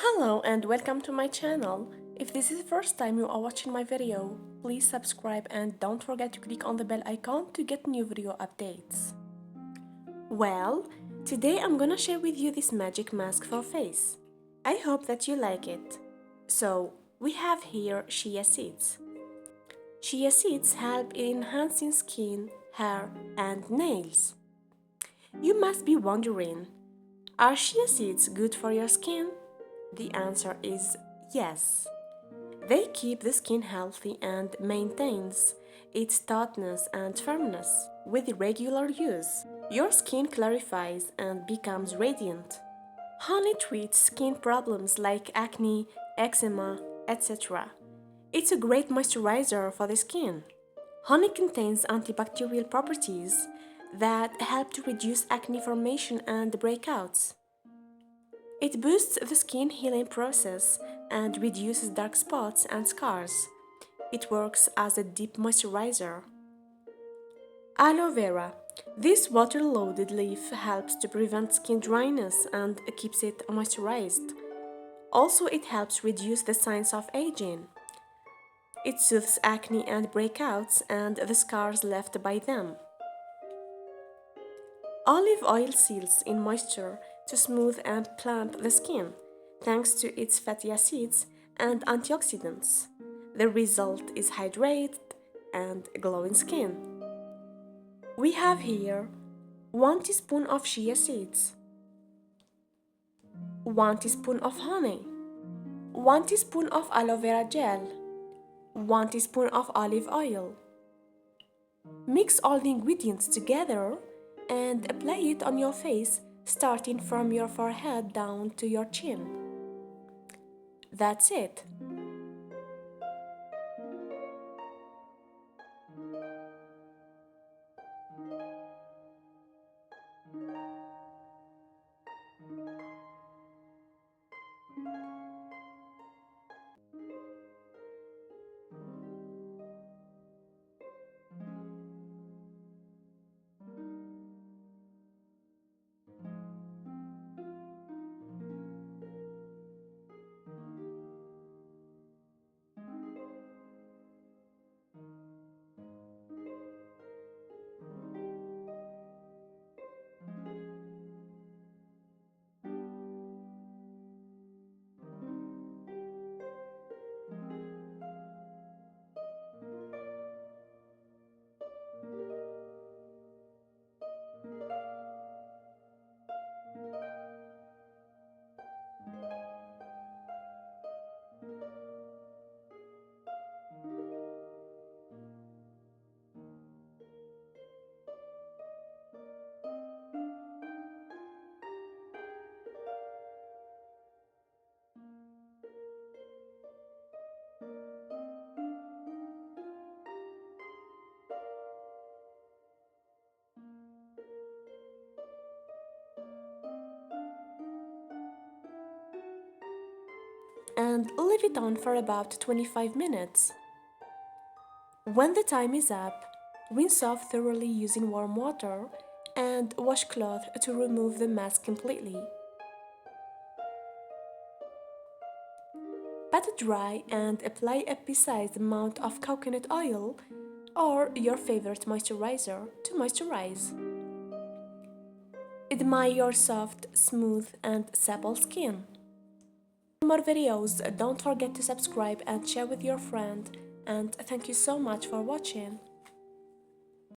Hello and welcome to my channel. If this is the first time you are watching my video, please subscribe and don't forget to click on the bell icon to get new video updates. Well, today I'm gonna share with you this magic mask for face. I hope that you like it. So, we have here chia seeds. Chia seeds help in enhancing skin, hair and nails. You must be wondering, are chia seeds good for your skin? The answer is yes. They keep the skin healthy and maintains its tautness and firmness. With regular use, your skin clarifies and becomes radiant. Honey treats skin problems like acne, eczema, etc. It's a great moisturizer for the skin. Honey contains antibacterial properties that help to reduce acne formation and breakouts. It boosts the skin healing process and reduces dark spots and scars. It works as a deep moisturizer. Aloe vera. This water-loaded leaf helps to prevent skin dryness and keeps it moisturized. Also, it helps reduce the signs of aging. It soothes acne and breakouts and the scars left by them. Olive oil seals in moisture to smooth and plump the skin, thanks to its fatty acids and antioxidants. The result is hydrated and glowing skin. We have here 1 teaspoon of chia seeds, 1 teaspoon of honey, 1 teaspoon of aloe vera gel, 1 teaspoon of olive oil. Mix all the ingredients together and apply it on your face, starting from your forehead down to your chin. That's it. And leave it on for about 25 minutes. When the time is up, rinse off thoroughly using warm water and washcloth to remove the mask completely. Pat it dry and apply a pea-sized amount of coconut oil or your favorite moisturizer to moisturize. Admire your soft, smooth and supple skin. For more videos, don't forget to subscribe and share with your friend, and thank you so much for watching.